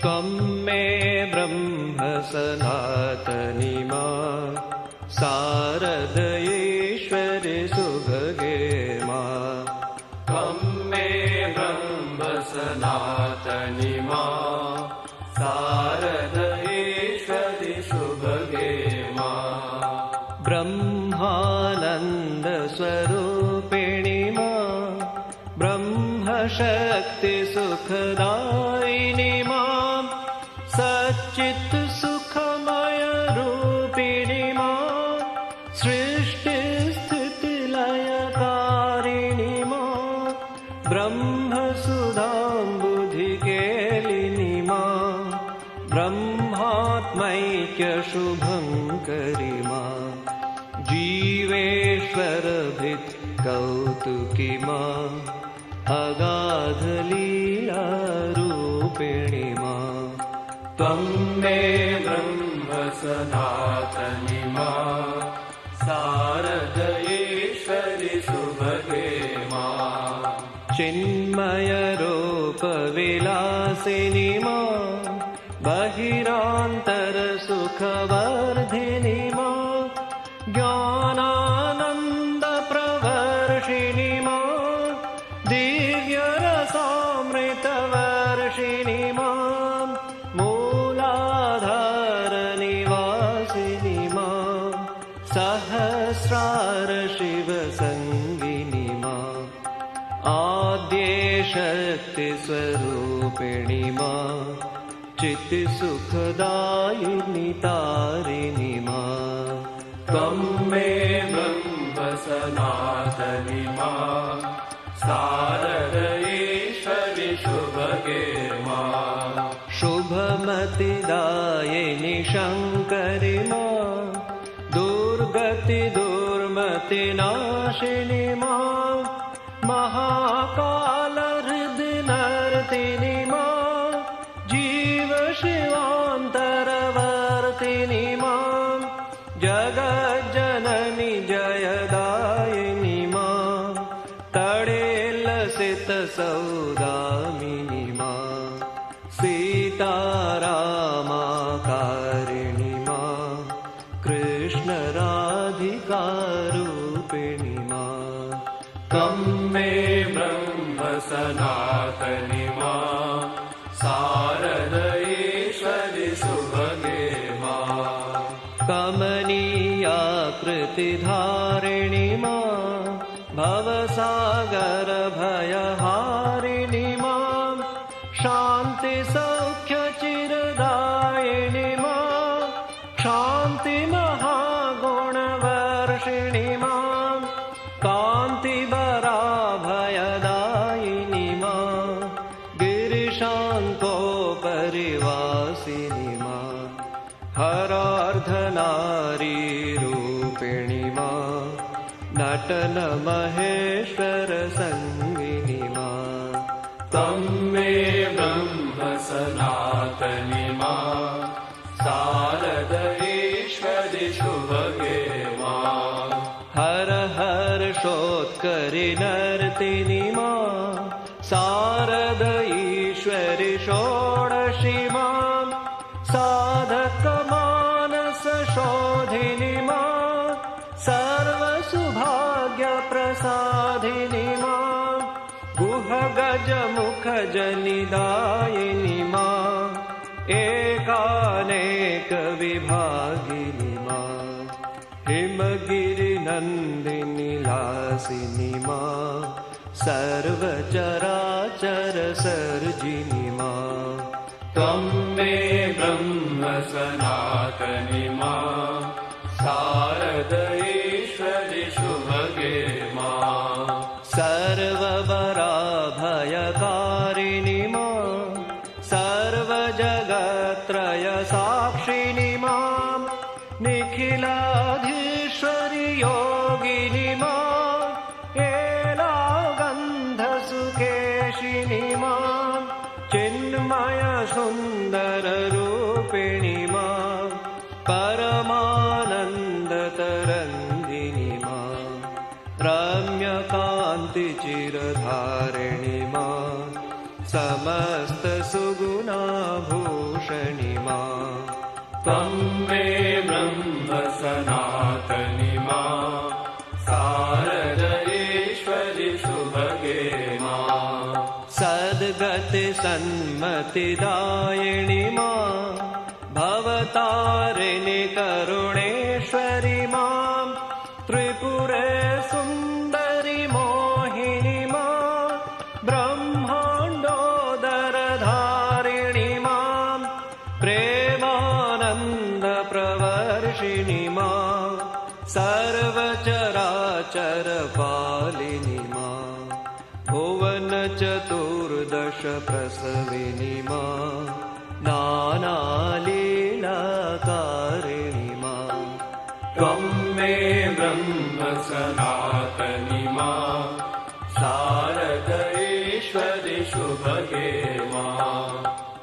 त्वं मे ब्रह्म सनातनी मां शारदयेश्वरि सुभगे मां त्वं मे ब्रह्म सनातनी मां शारदयेश्वरि सुभगे मां ब्रह्मानन्द स्वरूपिणी मां ब्रह्मशक्ति सुखदायिनी मां सच्चित् सुखमय रूपिणी मां सृष्टिस्थितिलयकारिणी मां ब्रह्मसुधाम्बुधिकेलिनी मां ब्रह्मात्मैक्यशुभङ्करि मां जीवेश्वरभित्कौतुकी मां अगाधलीलारूपिणी मां त्वं मे ब्रह्म सनातनी मां शारदयेश्वरि सुभगे मां चिन्मयरूपविलासिनी मां बहिरान्तरसुखवर्धिनी मां ज्ञानानन्दप्रवर्षिणी मां दिव्यरसामृतवर्षिणी मां मूलाधारनिवासिनी मां सहस्रारशिवसङ्गिनी मां आद्यशक्तिस्वरूपिणी मां चित्सुखदायिनी तारिणी मां त्वं मे ब्रह्म सनातनी मां शारदयेश्वरि शुभगे मां शुभमतिदायिनी शङ्करि मां दुर्गति दुर्मतिनाशिनी मां महाकालहृदनर्तिनी मां जीवशिवान्तरवर्तिनी मां जगज्जननी जयदायिनी मां तडेलसितसौदामिनी मां सीतारामाकारिणी मां कृष्णराधिकारूपिणी मां त्वं मे ब्रह्म सनातनी मां शारदयेश्वरि सुभगे मां कमनीयाकृतिधारिणी मां भवसागरभयहारिणी मां शान्तिसौख्यचिरदायिनी मां शान्तिमहागुणवर्षिणी मां कान्तिभराभयदायिनी मां गिरिशान्तोपरिवासिनी मां हरार्धनारीरूपिणी मां नटनमहेश्वरसङ्गिनी मां त्वं मे ब्रह्म सनातनी मां शारदयेश्वरि शुभगे मां हर हर्षोत्करि नर्तिनी मां शारदयेश्वरि षोडशी मां साधकमानसशोधिनी मां सर्वसुभाग्यप्रसादिनी मां गुहगजमुखजनिदायिनी मां एकानेकविभागिनी मां हिमगिरिनन्दिनी लासिनी मां सर्वचराचरसर्जिनी मां त्वं मे ब्रह्म सनातनी मां शारदयेश्वरि शुभगे मां सर्ववराभयकारिणी मां सर्वजगत्त्रयसाक्षिणी मां निखिलाधीश्वरि योगिनी मां एलागन्धसुकेशिनी मां चिन्मयसुन्दररूपिणी मां परमानन्दतरङ्गिनी मां रम्यकान्तिचिरधारिणी मां समस्तसुगुण भूषणि मां त्वं मे ब्रह्म सनातनि मां शारदेश्वरि सुभगे मां सद्गति सन्मतिदायिनि मां भवतारिणि करुणेश्वरि मां त्रिपुरे सुन्दरि मोहिनि मां ब्रह्माण्डोदरधारिणि मां प्रेमानन्दप्रवर्षिणि मां सर्वचराचरपालिनि मां भुवनचतुर्दश प्रसविनि मां नानालीलाकारिणि मां त्वं मे ब्रह्म सनातनि मां शारदेश्वरि शुभगे मां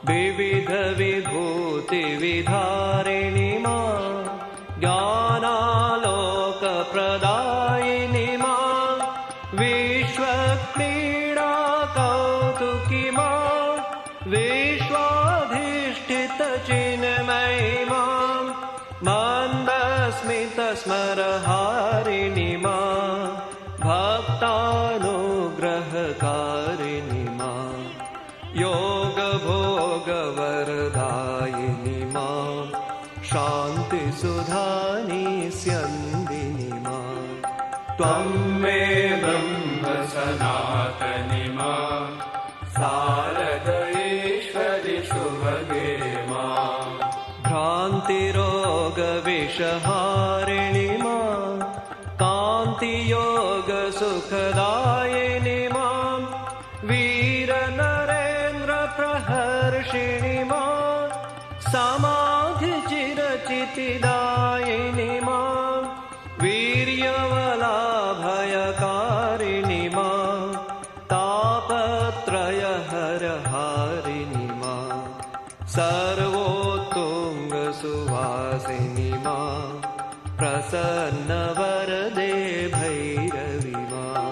विविधविभूतिविधारिणि मां ज्ञानालोकप्रदायिनि मां विश्वक्रीडाकौतुकि मां विश्वाधिष्ठितचिन्मयि मां मन्दस्मितस्मरहारिणि मां भक्तानुग्रहकारिणि मां योगभोगवरदायिनि मां शान्तिसुधानिस्यन्दिनि मां त्वं मे ब्रह्म सनातनि मां शारदेश्वरि शुभगे मां भ्रान्तिरोगविषहारिणि मां कान्तियोगसुखदायिनि मां वीरनरेन्द्रप्रहर्षिणि मां समाधिचिरचितिदायिनि मां वीर्यवलाभयकारिणि मां तापत्रयहरहारिणि मां सर्वोत्तुङ्गसुवासिनि मां प्रसन्नवरदे भैरवि मां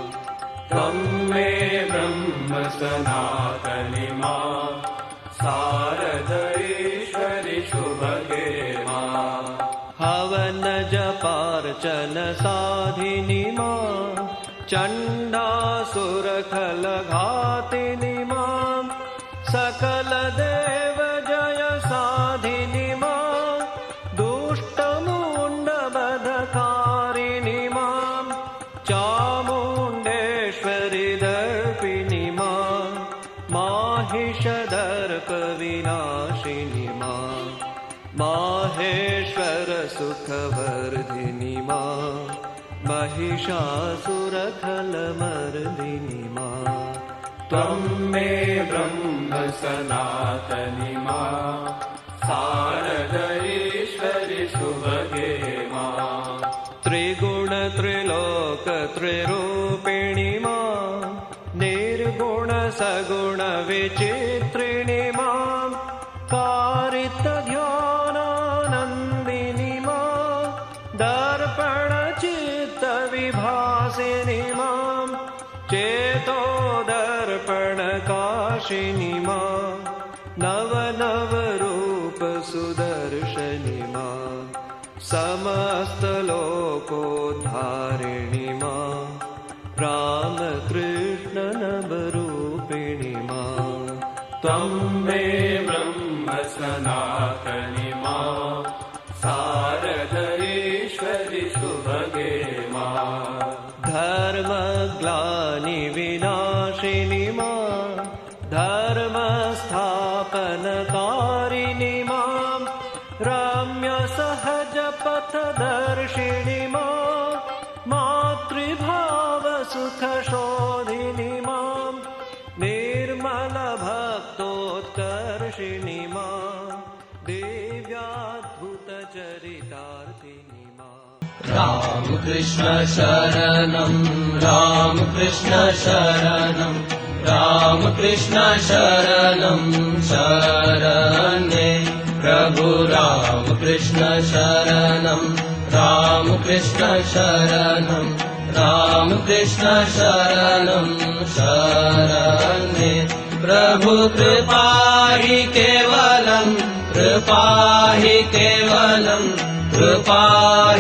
त्वं मे ब्रह्म सनातनि मां शारदेश्वरि शुभगे मां हवनजपार्चन साधिनि मां चण्डासुरखलघातिनि मां सकलदेवजय साधिनि मां दुष्टमुण्डबधकारिणि मां चामुण्डेश्वरि दर्पिणि मां माहिषदर्पविनाशिनि मां माहेश्वरसुखवर्धिनि मां महिषासुरखलमर्दिनि मां त्वं मे ब्रह्म सनातनि मां शारदेश्वरि शुभगे मां त्रिगुणत्रिलोकत्रिरूपिणि मां निर्गुणसगुणविचित्रिणि मां कारितध्यानानन्दिनि मां दर्पणचित्तविभासिनि मां चेतोदर्पणकाशिनि मां नवनवरूपसुदर्शनि मां समस्तलोकोद्धारिणि मां रामकृष्णनवरूपिणि मां त्वं मे ब्रह्म सनातनि मां शारदेश्वरि शुभगे मां धर्मग्लानिविनाशिनि मां धर्मस्थापनकारिणि मां रम्यसहजपथदर्शिनि मां मातृभावसुखशोधिनि मां निर्मलभक्तोत्कर्षिणि मां दिव्याद्भुतचरितार्थिनि मां राम कृष्ण शरणं राम कृष्ण शरणं राम कृष्ण शरणं शरण्ये प्रभु राम कृष्ण शरणं राम कृष्ण शरणं राम कृष्ण शरणं शरण्ये प्रभु कृपा हि केवलम् कृपा हि केवलम् कृपा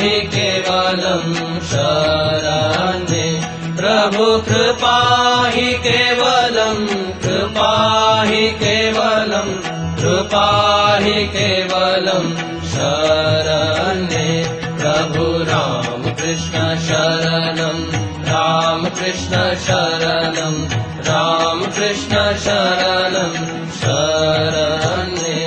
हि केवलम् शरणे प्रभु कृपा हि केवलम् कृपा हि केवलम् कृपा हि केवलम् शरणे प्रभु राम कृष्ण शरणम् राम कृष्ण शरणम् राम कृष्ण शरणम् शरणे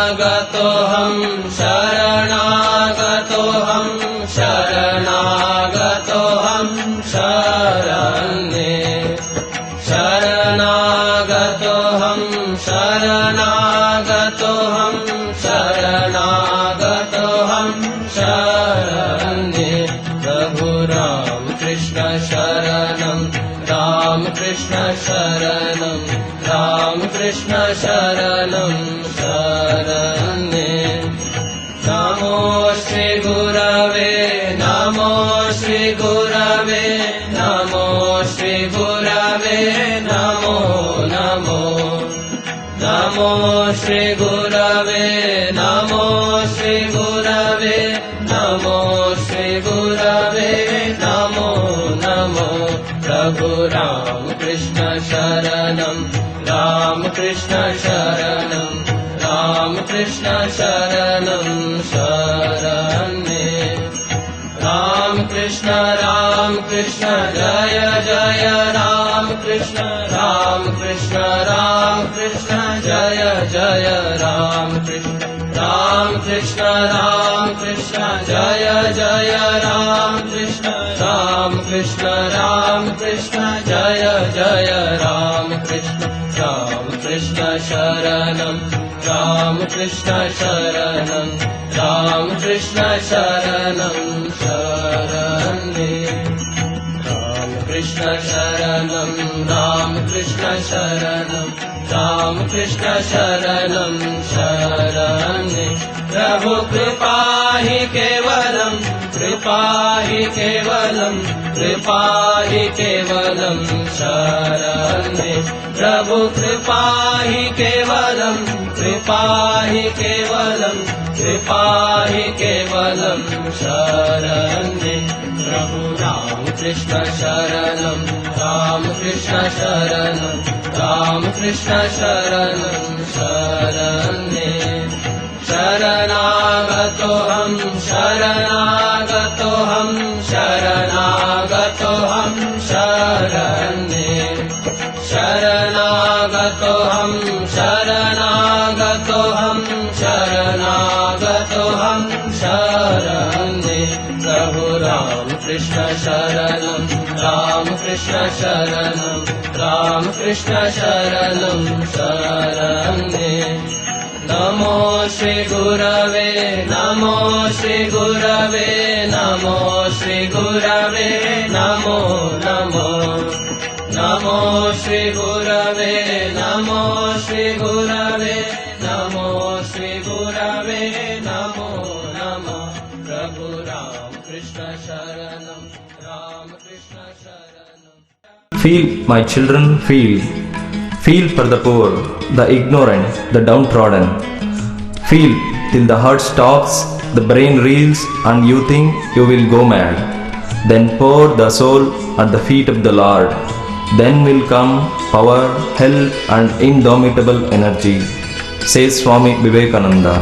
शरणागतोऽहम् शरणागतोऽहम् शरणागतोऽहम् शरणे शरणागतोऽहम् शरणागतोऽहम् शरणागतोऽहम् शरणे प्रभु राम कृष्ण शरणम् राम कृष्ण शरणम् राम कृष्ण शरणम् शरणे नमो श्री गुरवे नमो श्री गुरवे नमो श्री गुरवे नमो नमो नमो श्री गुरवे नमो श्री गुरवे नमो श्री गुरवे नमो नमो प्रभु राम कृष्ण शरणम् राम कृष्ण शरणम् राम कृष्ण शरणम् शरणे राम कृष्ण जय जय राम कृष्ण जय जय राम कृष्ण जय जय राम कृष्ण जय जय राम कृष्ण शरणम् राम कृष्ण शरणम् राम कृष्ण शरणम् शरणे राम कृष्ण शरणम् राम कृष्ण शरणम् राम कृष्ण शरणम् शरणे प्रभु कृपा हि केवलम् कृपा हि केवलम् कृपा हि केवलम् शरणे प्रभु कृपा हि केवलम् कृपा हि केवलम् कृपा हि केवलम् शरणे प्रभु राम कृष्ण शरणम् राम कृष्ण शरणम् राम कृष्ण शरणम् शरणे शरणागतोऽहम् शरणागतोऽहम् शरणागतोऽहम् शरणे शरणागतोऽहम् शरणागतोऽहम् शरणागतोऽहम् शरणे प्रभु राम कृष्ण शरणम् राम कृष्ण शरणम् राम कृष्ण शरणम् शरणे नमो श्री गुरवे नमो श्री गुरवे नमो श्री गुरवे नमो नमो नमो श्री गुरवे नमो श्री गुरवे नमो श्री गुरवे नमो नमो प्रभु राम कृष्ण शरणम् राम कृष्ण शरणम् Feel, my children, feel. Feel for the poor, the ignorant, the downtrodden. Feel till the heart stops, the brain reels, and you think you will go mad. Then pour the soul at the feet of the Lord. Then will come power, help, and indomitable energy, says Swami Vivekananda.